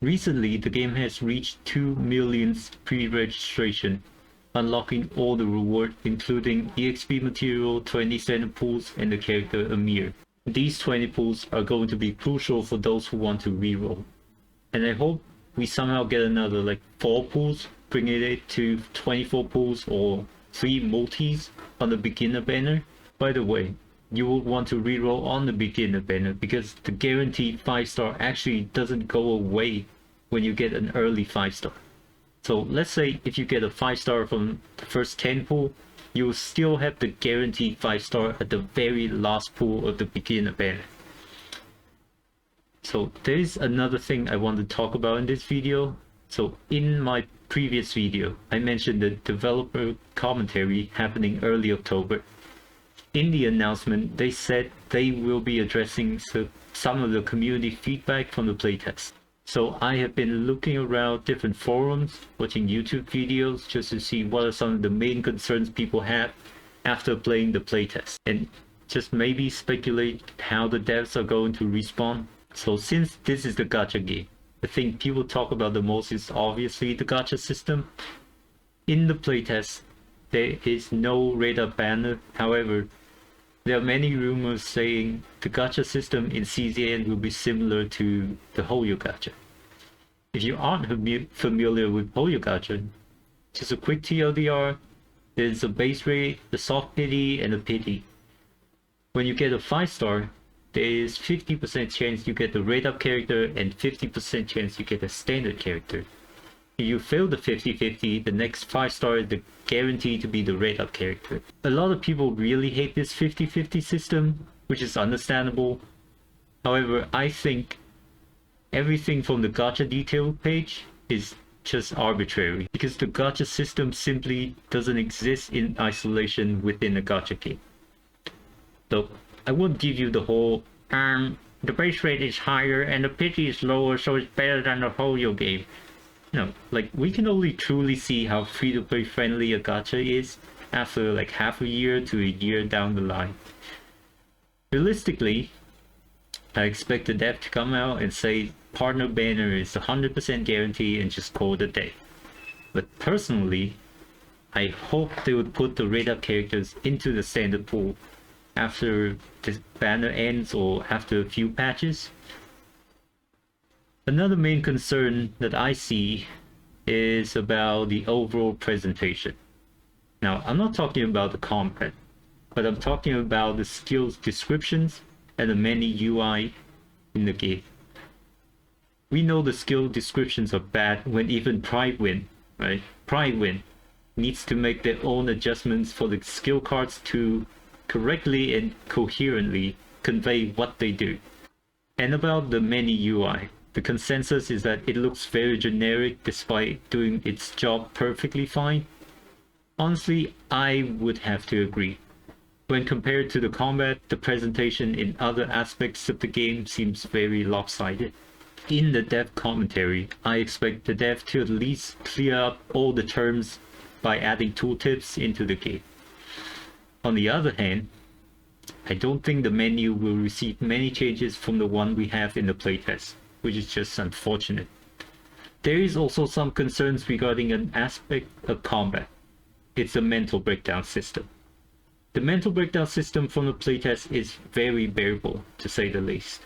Recently, the game has reached 2 million pre-registration, unlocking all the rewards including EXP material, 20 standard pools, and the character Amir. These 20 pools are going to be crucial for those who want to reroll. And I hope we somehow get another like 4 pools, bringing it to 24 pools or 3 multis on the beginner banner. By the way, you will want to reroll on the beginner banner because the guaranteed 5-star actually doesn't go away when you get an early 5-star. So let's say if you get a 5-star from the first 10 pool, you will still have the guaranteed 5-star at the very last pool of the beginner banner. So there's another thing I want to talk about in this video. So in my previous video, I mentioned the developer commentary happening early October. In the announcement, they said they will be addressing some of the community feedback from the playtest. So I have been looking around different forums, watching YouTube videos just to see what are some of the main concerns people have after playing the playtest, and just maybe speculate how the devs are going to respond. So since this is the gacha game, the thing people talk about the most is obviously the gacha system. In the playtest, there is no radar banner. However, there are many rumors saying the gacha system in CZN will be similar to the Hoyo gacha. If you aren't familiar with Hoyo gacha, just a quick TLDR, there's a base rate, a soft pity, and a pity. When you get a 5-star, there is 50% chance you get the rate up character and 50% chance you get a standard character. If you fail the 50-50, the next 5-star is guaranteed to be the rate up character. A lot of people really hate this 50-50 system, which is understandable. However, I think everything from the gacha detail page is just arbitrary, because the gacha system simply doesn't exist in isolation within a gacha game. So I won't give you the whole the base rate is higher and the pity is lower, so it's better than the Hoyo game. No, like we can only truly see how free-to-play friendly a gacha is after like half a year to a year down the line. Realistically, I expect the dev to come out and say partner banner is 100% guarantee and just call it a day. But personally, I hope they would put the radar characters into the standard pool after the banner ends or after a few patches. Another main concern that I see is about the overall presentation. Now, I'm not talking about the combat, but I'm talking about the skills descriptions and the menu UI in the game. We know the skill descriptions are bad when even Pride right? Pride needs to make their own adjustments for the skill cards to correctly and coherently convey what they do. And about the menu UI, the consensus is that it looks very generic despite doing its job perfectly fine. Honestly, I would have to agree. When compared to the combat, the presentation in other aspects of the game seems very lopsided. In the dev commentary, I expect the dev to at least clear up all the terms by adding tooltips into the game. On the other hand, I don't think the menu will receive many changes from the one we have in the playtest, which is just unfortunate. There is also some concerns regarding an aspect of combat. It's a mental breakdown system. The mental breakdown system from the playtest is very bearable, to say the least.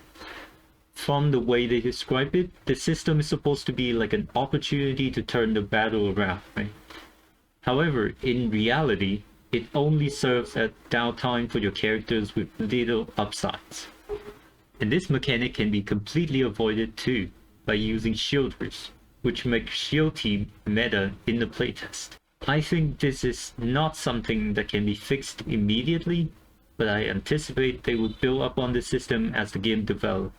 From the way they describe it, the system is supposed to be like an opportunity to turn the battle around, right? However, in reality, it only serves as downtime for your characters with little upsides. And this mechanic can be completely avoided too by using shielders, which make shield team meta in the playtest. I think this is not something that can be fixed immediately, but I anticipate they would build up on this system as the game develops.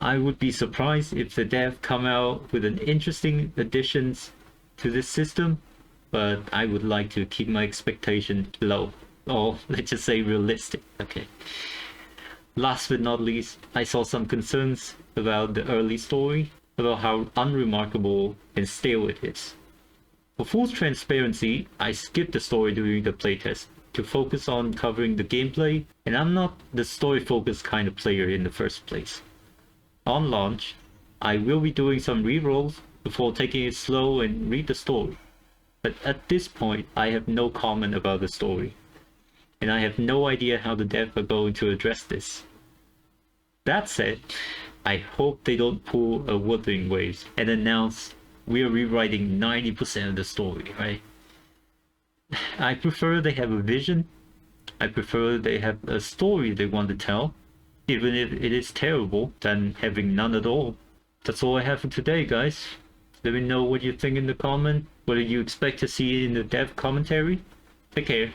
I would be surprised if the dev come out with an interesting additions to this system, but I would like to keep my expectation low, or let's just say realistic. Okay. Last but not least, I saw some concerns about the early story, about how unremarkable and stale it is. For full transparency, I skipped the story during the playtest to focus on covering the gameplay, and I'm not the story-focused kind of player in the first place. On launch, I will be doing some rerolls before taking it slow and read the story. But at this point, I have no comment about the story. And I have no idea how the devs are going to address this. That said, I hope they don't pull a Wuthering Waves and announce we are rewriting 90% of the story, right? I prefer they have a vision. I prefer they have a story they want to tell, even if it is terrible, than having none at all. That's all I have for today, guys. Let me know what you think in the comment, whether you expect to see it in the dev commentary. Take care.